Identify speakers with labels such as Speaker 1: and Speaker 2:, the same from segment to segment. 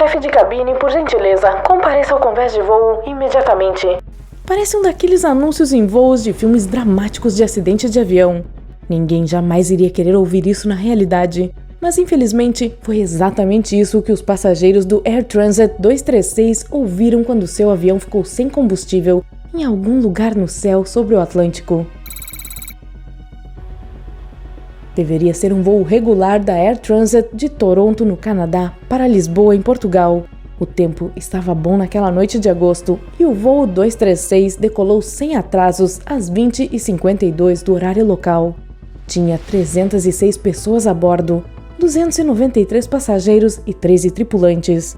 Speaker 1: chefe de cabine, por gentileza, compareça ao convés de voo imediatamente.
Speaker 2: Parece um daqueles anúncios em voos de filmes dramáticos de acidente de avião. Ninguém jamais iria querer ouvir isso na realidade, mas infelizmente foi exatamente isso que os passageiros do Air Transat 236 ouviram quando seu avião ficou sem combustível em algum lugar no céu sobre o Atlântico. Deveria ser um voo regular da Air Transat de Toronto, no Canadá, para Lisboa, em Portugal. O tempo estava bom naquela noite de agosto e o voo 236 decolou sem atrasos às 20h52 do horário local. Tinha 306 pessoas a bordo, 293 passageiros e 13 tripulantes.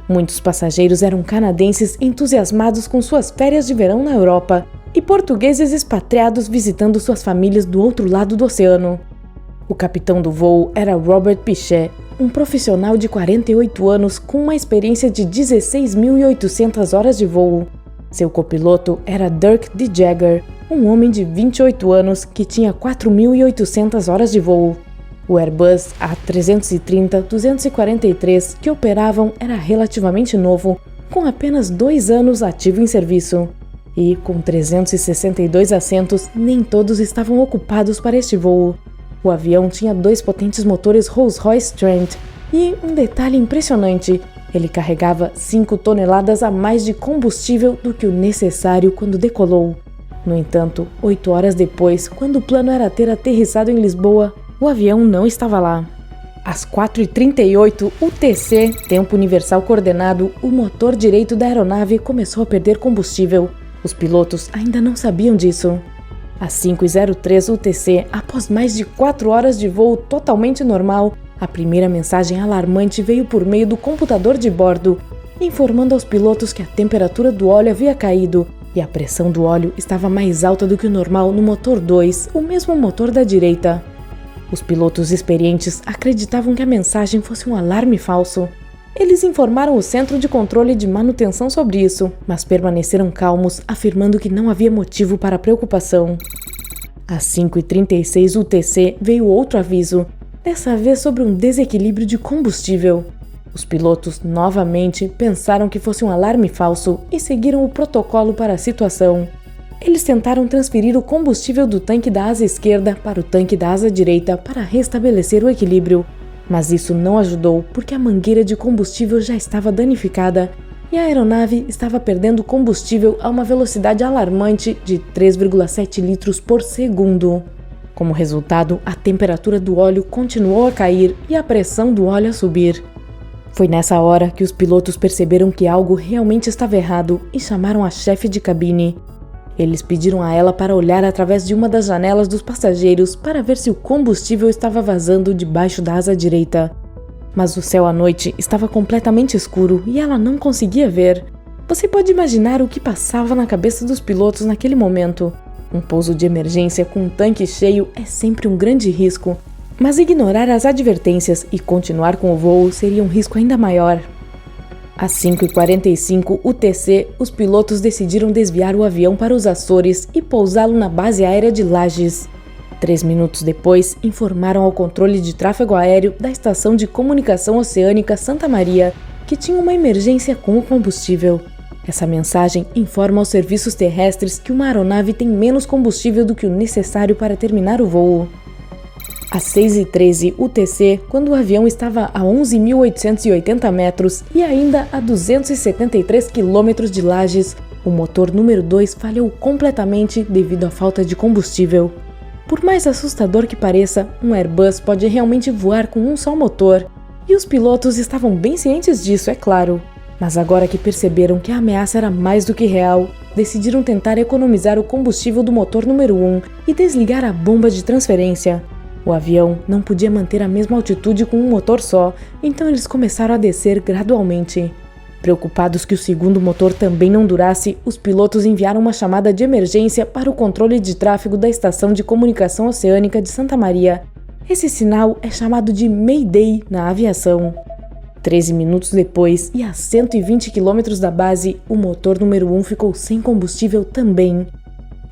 Speaker 2: Muitos passageiros eram canadenses entusiasmados com suas férias de verão na Europa e portugueses expatriados visitando suas famílias do outro lado do oceano. O capitão do voo era Robert Pichet, um profissional de 48 anos com uma experiência de 16.800 horas de voo. Seu copiloto era Dirk de Jager, um homem de 28 anos que tinha 4.800 horas de voo. O Airbus A330-243 que operavam era relativamente novo, com apenas 2 anos ativo em serviço. E, com 362 assentos, nem todos estavam ocupados para este voo. O avião tinha 2 potentes motores Rolls-Royce Trent e, um detalhe impressionante, ele carregava 5 toneladas a mais de combustível do que o necessário quando decolou. No entanto, 8 horas depois, quando o plano era ter aterrissado em Lisboa, o avião não estava lá. Às 4h38 UTC, tempo universal coordenado, o motor direito da aeronave começou a perder combustível. Os pilotos ainda não sabiam disso. Às 5h03 UTC, após mais de 4 horas de voo totalmente normal, a primeira mensagem alarmante veio por meio do computador de bordo, informando aos pilotos que a temperatura do óleo havia caído e a pressão do óleo estava mais alta do que o normal no motor 2, o mesmo motor da direita. Os pilotos experientes acreditavam que a mensagem fosse um alarme falso. Eles informaram o centro de controle de manutenção sobre isso, mas permaneceram calmos, afirmando que não havia motivo para preocupação. Às 5h36 UTC veio outro aviso, dessa vez sobre um desequilíbrio de combustível. Os pilotos novamente pensaram que fosse um alarme falso e seguiram o protocolo para a situação. Eles tentaram transferir o combustível do tanque da asa esquerda para o tanque da asa direita para restabelecer o equilíbrio. Mas isso não ajudou porque a mangueira de combustível já estava danificada e a aeronave estava perdendo combustível a uma velocidade alarmante de 3,7 litros por segundo. Como resultado, a temperatura do óleo continuou a cair e a pressão do óleo a subir. Foi nessa hora que os pilotos perceberam que algo realmente estava errado e chamaram a chefe de cabine. Eles pediram a ela para olhar através de uma das janelas dos passageiros para ver se o combustível estava vazando debaixo da asa direita. Mas o céu à noite estava completamente escuro e ela não conseguia ver. Você pode imaginar o que passava na cabeça dos pilotos naquele momento. Um pouso de emergência com um tanque cheio é sempre um grande risco, mas ignorar as advertências e continuar com o voo seria um risco ainda maior. Às 5h45 UTC, os pilotos decidiram desviar o avião para os Açores e pousá-lo na base aérea de Lajes. 3 minutos depois, informaram ao controle de tráfego aéreo da Estação de Comunicação Oceânica Santa Maria que tinha uma emergência com o combustível. Essa mensagem informa aos serviços terrestres que uma aeronave tem menos combustível do que o necessário para terminar o voo. Às 6h13 UTC, quando o avião estava a 11.880 metros e ainda a 273 quilômetros de Lajes, o motor número 2 falhou completamente devido à falta de combustível. Por mais assustador que pareça, um Airbus pode realmente voar com um só motor, e os pilotos estavam bem cientes disso, é claro. Mas agora que perceberam que a ameaça era mais do que real, decidiram tentar economizar o combustível do motor número 1 e desligar a bomba de transferência. O avião não podia manter a mesma altitude com um motor só, então eles começaram a descer gradualmente. Preocupados que o segundo motor também não durasse, os pilotos enviaram uma chamada de emergência para o controle de tráfego da Estação de Comunicação Oceânica de Santa Maria. Esse sinal é chamado de Mayday na aviação. 13 minutos depois, e a 120 km da base, o motor número 1 ficou sem combustível também.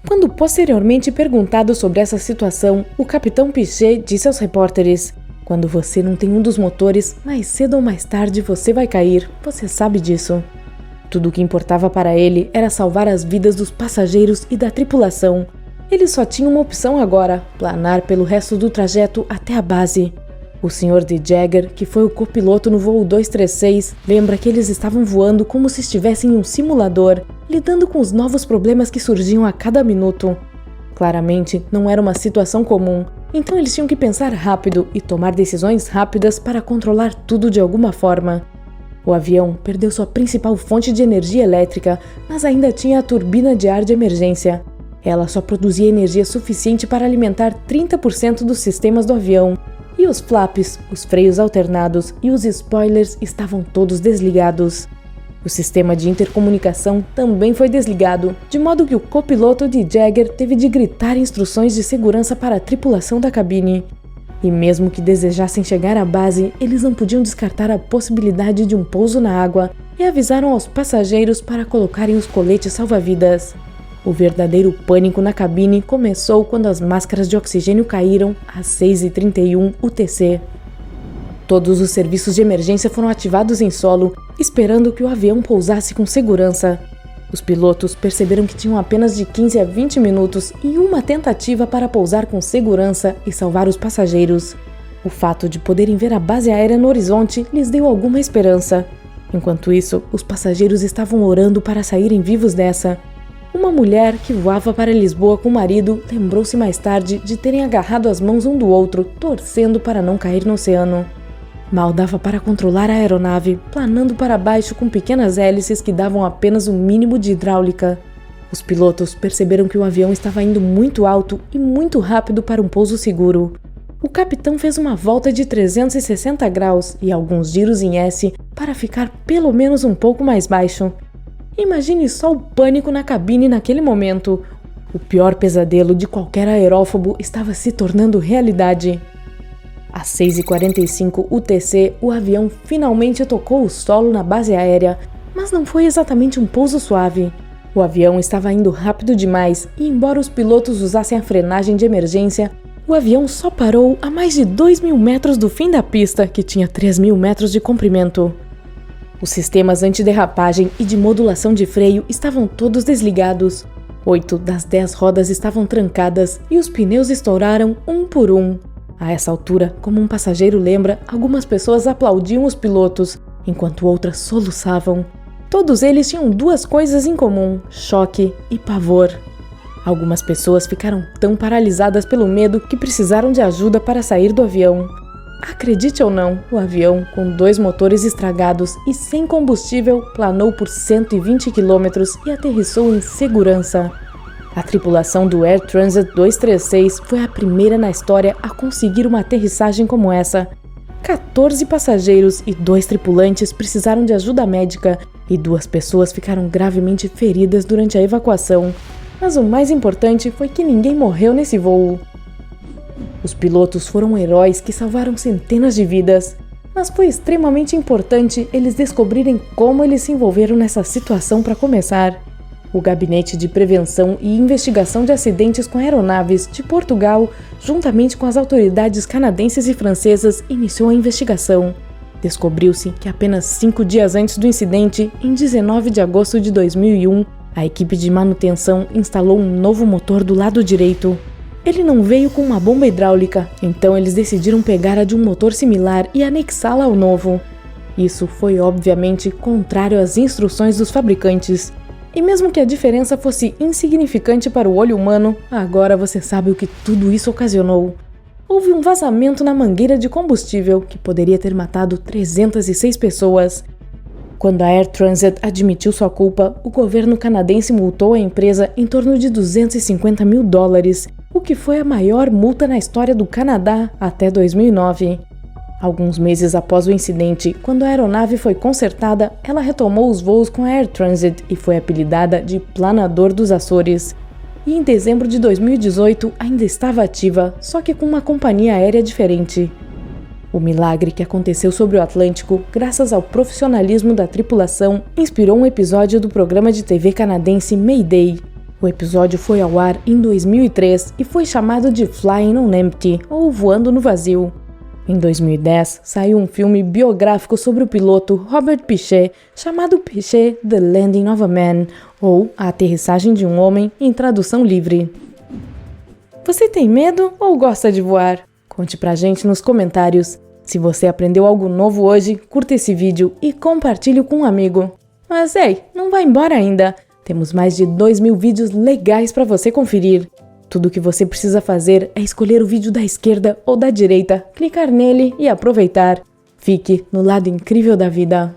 Speaker 2: Quando posteriormente perguntado sobre essa situação, o capitão Pichet disse aos repórteres: Quando você não tem um dos motores, mais cedo ou mais tarde você vai cair, você sabe disso. Tudo o que importava para ele era salvar as vidas dos passageiros e da tripulação. Ele só tinha uma opção agora, planar pelo resto do trajeto até a base. O Sr. D. Jagger, que foi o copiloto no voo 236, lembra que eles estavam voando como se estivessem em um simulador, lidando com os novos problemas que surgiam a cada minuto. Claramente, não era uma situação comum, então eles tinham que pensar rápido e tomar decisões rápidas para controlar tudo de alguma forma. O avião perdeu sua principal fonte de energia elétrica, mas ainda tinha a turbina de ar de emergência. Ela só produzia energia suficiente para alimentar 30% dos sistemas do avião, e os flaps, os freios alternados e os spoilers estavam todos desligados. O sistema de intercomunicação também foi desligado, de modo que o copiloto de Jagger teve de gritar instruções de segurança para a tripulação da cabine. E mesmo que desejassem chegar à base, eles não podiam descartar a possibilidade de um pouso na água e avisaram aos passageiros para colocarem os coletes salva-vidas. O verdadeiro pânico na cabine começou quando as máscaras de oxigênio caíram às 6h31 UTC. Todos os serviços de emergência foram ativados em solo, esperando que o avião pousasse com segurança. Os pilotos perceberam que tinham apenas de 15 a 20 minutos e uma tentativa para pousar com segurança e salvar os passageiros. O fato de poderem ver a base aérea no horizonte lhes deu alguma esperança. Enquanto isso, os passageiros estavam orando para saírem vivos dessa. Uma mulher que voava para Lisboa com o marido lembrou-se mais tarde de terem agarrado as mãos um do outro, torcendo para não cair no oceano. Mal dava para controlar a aeronave, planando para baixo com pequenas hélices que davam apenas o mínimo de hidráulica. Os pilotos perceberam que o avião estava indo muito alto e muito rápido para um pouso seguro. O capitão fez uma volta de 360 graus e alguns giros em S para ficar pelo menos um pouco mais baixo. Imagine só o pânico na cabine naquele momento. O pior pesadelo de qualquer aerófobo estava se tornando realidade. Às 6h45 UTC, o avião finalmente tocou o solo na base aérea, mas não foi exatamente um pouso suave. O avião estava indo rápido demais e, embora os pilotos usassem a frenagem de emergência, o avião só parou a mais de 2.000 metros do fim da pista, que tinha 3.000 metros de comprimento. Os sistemas antiderrapagem e de modulação de freio estavam todos desligados. 8 das 10 rodas estavam trancadas e os pneus estouraram um por um. A essa altura, como um passageiro lembra, algumas pessoas aplaudiam os pilotos, enquanto outras soluçavam. Todos eles tinham duas coisas em comum: choque e pavor. Algumas pessoas ficaram tão paralisadas pelo medo que precisaram de ajuda para sair do avião. Acredite ou não, o avião, com 2 motores estragados e sem combustível, planou por 120 km e aterrissou em segurança. A tripulação do Air Transat 236 foi a primeira na história a conseguir uma aterrissagem como essa. 14 passageiros e 2 tripulantes precisaram de ajuda médica e 2 pessoas ficaram gravemente feridas durante a evacuação. Mas o mais importante foi que ninguém morreu nesse voo. Os pilotos foram heróis que salvaram centenas de vidas, mas foi extremamente importante eles descobrirem como eles se envolveram nessa situação para começar. O Gabinete de Prevenção e Investigação de Acidentes com Aeronaves de Portugal, juntamente com as autoridades canadenses e francesas, iniciou a investigação. Descobriu-se que apenas 5 dias antes do incidente, em 19 de agosto de 2001, a equipe de manutenção instalou um novo motor do lado direito. Ele não veio com uma bomba hidráulica, então eles decidiram pegar a de um motor similar e anexá-la ao novo. Isso foi obviamente contrário às instruções dos fabricantes. E mesmo que a diferença fosse insignificante para o olho humano, agora você sabe o que tudo isso ocasionou. Houve um vazamento na mangueira de combustível que poderia ter matado 306 pessoas. Quando a Air Transat admitiu sua culpa, o governo canadense multou a empresa em torno de $250 mil, o que foi a maior multa na história do Canadá até 2009. Alguns meses após o incidente, quando a aeronave foi consertada, ela retomou os voos com a Air Transat e foi apelidada de Planador dos Açores. E em dezembro de 2018 ainda estava ativa, só que com uma companhia aérea diferente. O milagre que aconteceu sobre o Atlântico, graças ao profissionalismo da tripulação, inspirou um episódio do programa de TV canadense Mayday. O episódio foi ao ar em 2003 e foi chamado de Flying on Empty, ou Voando no Vazio. Em 2010, saiu um filme biográfico sobre o piloto Robert Piché, chamado Piché The Landing of a Man, ou A Aterrissagem de um Homem, em tradução livre. Você tem medo ou gosta de voar? Conte pra gente nos comentários. Se você aprendeu algo novo hoje, curta esse vídeo e compartilhe com um amigo. Mas ei, não vai embora ainda! Temos mais de 2.000 vídeos legais para você conferir. Tudo o que você precisa fazer é escolher o vídeo da esquerda ou da direita, clicar nele e aproveitar. Fique no lado incrível da vida.